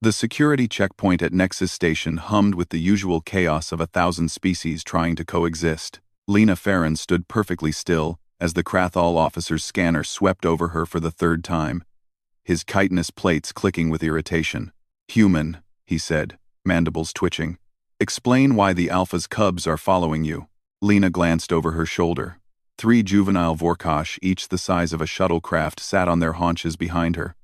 The security checkpoint at Nexus Station hummed with the usual chaos of 1,000 species trying to coexist. Lena Farron stood perfectly still as the Krathal officer's scanner swept over her for the third time, his chitinous plates clicking with irritation. "Human," he said, mandibles twitching. "Explain why the Alpha's cubs are following you." Lena glanced over her shoulder. 3 juvenile Vorkosh, each the size of a shuttlecraft, sat on their haunches behind her,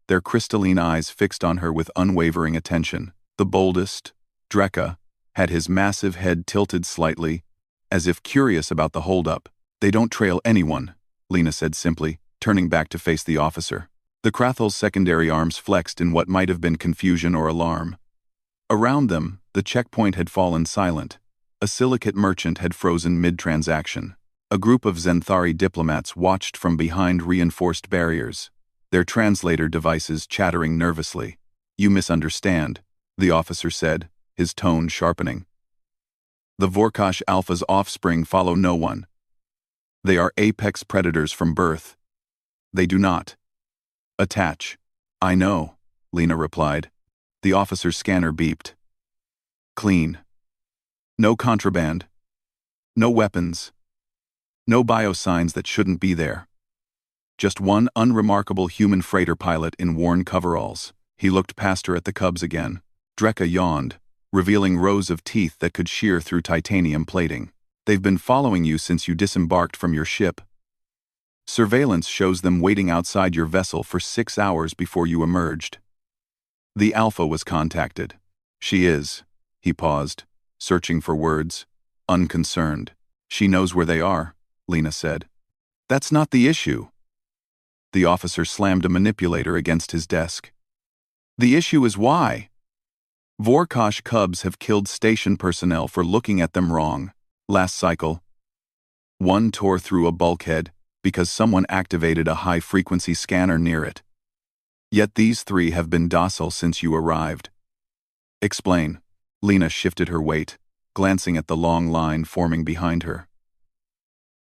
their crystalline eyes fixed on her with unwavering attention. The boldest, Dreka, had his massive head tilted slightly, as if curious about the holdup. "They don't trail anyone," Lena said simply, turning back to face the officer. The Krathal's secondary arms flexed in what might have been confusion or alarm. Around them, the checkpoint had fallen silent. A silicate merchant had frozen mid-transaction. A group of Zenthari diplomats watched from behind reinforced barriers, their translator devices chattering nervously. "You misunderstand," the officer said, his tone sharpening. "The Vorkosh Alpha's offspring follow no one. They are apex predators from birth. They do not attach." "I know," Lena replied. The officer's scanner beeped. "Clean. No contraband. No weapons. No biosigns that shouldn't be there. Just one unremarkable human freighter pilot in worn coveralls." He looked past her at the cubs again. Dreka yawned, revealing rows of teeth that could shear through titanium plating. "They've been following you since you disembarked from your ship. Surveillance shows them waiting outside your vessel for 6 hours before you emerged. The Alpha was contacted." "She is." He paused, searching for words, unconcerned. "She knows where they are," Lena said. "That's not the issue." The officer slammed a manipulator against his desk. "The issue is why. Vorkosh cubs have killed station personnel for looking at them wrong. Last cycle, one tore through a bulkhead because someone activated a high-frequency scanner near it. Yet these 3 have been docile since you arrived." "Explain." Lena shifted her weight, glancing at the long line forming behind her.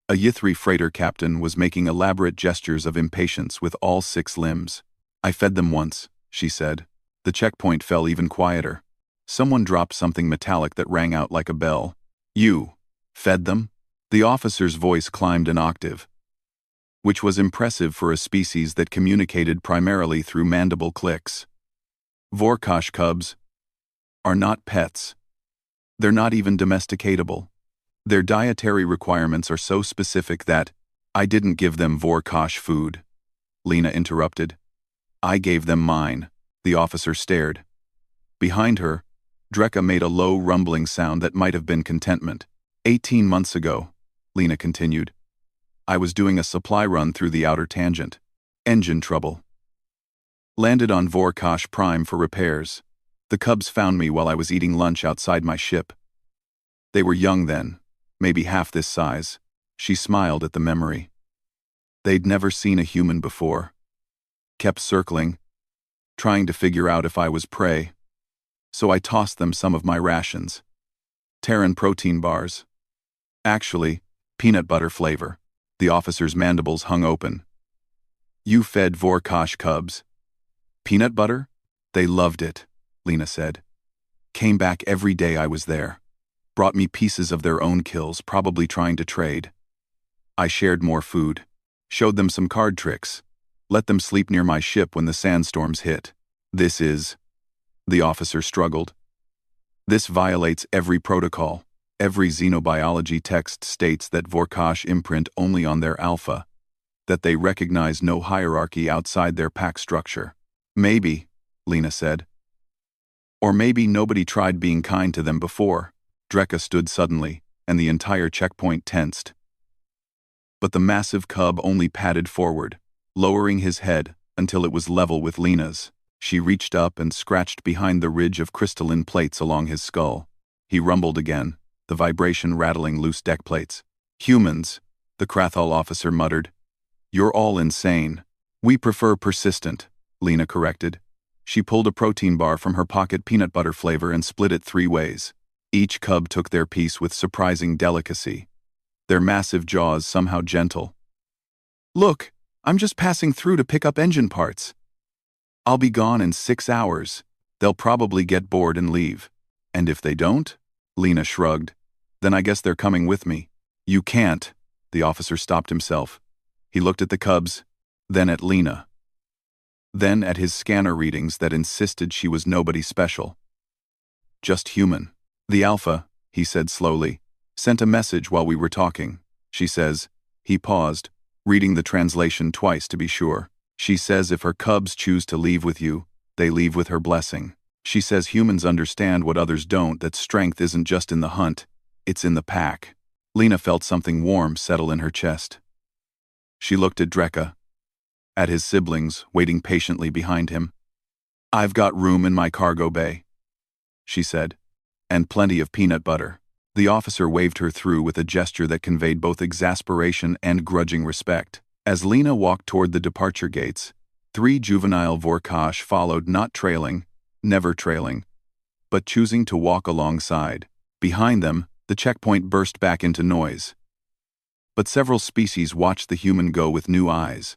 A Yithri freighter captain was making elaborate gestures of impatience with all 6 limbs. "I fed them once," she said. The checkpoint fell even quieter. Someone dropped something metallic that rang out like a bell. "You fed them?" The officer's voice climbed an octave, which was impressive for a species that communicated primarily through mandible clicks. "Vorkosh cubs are not pets. They're not even domesticatable. Their dietary requirements are so specific that—" "I didn't give them Vorkosh food," Lena interrupted. "I gave them mine." The officer stared. Behind her, Dreka made a low rumbling sound that might have been contentment. 18 months ago," Lena continued, "I was doing a supply run through the outer tangent. Engine trouble. Landed on Vorkosh Prime for repairs. The cubs found me while I was eating lunch outside my ship. They were young then, maybe half this size." She smiled at the memory. "They'd never seen a human before. Kept circling, trying to figure out if I was prey. So I tossed them some of my rations. Terran protein bars. Actually, peanut butter flavor." The officer's mandibles hung open. "You fed Vorkosh cubs peanut butter?" "They loved it," Lena said. "Came back every day I was there. Brought me pieces of their own kills, probably trying to trade. I shared more food. Showed them some card tricks. Let them sleep near my ship when the sandstorms hit. This is..." The officer struggled. "This violates every protocol. Every xenobiology text states that Vorkosh imprint only on their alpha, that they recognize no hierarchy outside their pack structure." "Maybe," Lena said. "Or maybe nobody tried being kind to them before." Dreka stood suddenly, and the entire checkpoint tensed. But the massive cub only padded forward, lowering his head until it was level with Lena's. She reached up and scratched behind the ridge of crystalline plates along his skull. He rumbled again, the vibration rattling loose deck plates. "Humans," the Krathal officer muttered. "You're all insane." "We prefer persistent," Lena corrected. She pulled a protein bar from her pocket, peanut butter flavor, and split it 3 ways. Each cub took their piece with surprising delicacy, their massive jaws somehow gentle. "Look, I'm just passing through to pick up engine parts. I'll be gone in 6 hours." They'll probably get bored and leave. And if they don't? Lena shrugged. Then I guess they're coming with me. You can't. The officer stopped himself. He looked at the cubs, then at Lena. Then at his scanner readings that insisted she was nobody special. Just human. The Alpha, he said slowly, sent a message while we were talking. She says, he paused, reading the translation twice to be sure. She says if her cubs choose to leave with you, they leave with her blessing. She says humans understand what others don't, that strength isn't just in the hunt, it's in the pack. Lena felt something warm settle in her chest. She looked at Dreka, at his siblings waiting patiently behind him. I've got room in my cargo bay, she said, and plenty of peanut butter. The officer waved her through with a gesture that conveyed both exasperation and grudging respect. As Lena walked toward the departure gates, 3 juvenile Vorkash followed, not trailing, never trailing, but choosing to walk alongside. Behind them, the checkpoint burst back into noise. But several species watched the human go with new eyes,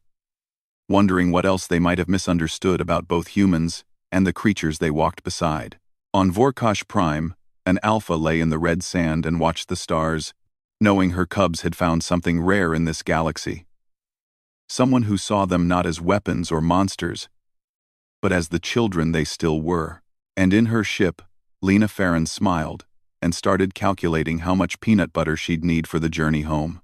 wondering what else they might have misunderstood about both humans and the creatures they walked beside. On Vorkash Prime, an alpha lay in the red sand and watched the stars, knowing her cubs had found something rare in this galaxy. Someone who saw them not as weapons or monsters, but as the children they still were. And in her ship, Lena Farron smiled and started calculating how much peanut butter she'd need for the journey home.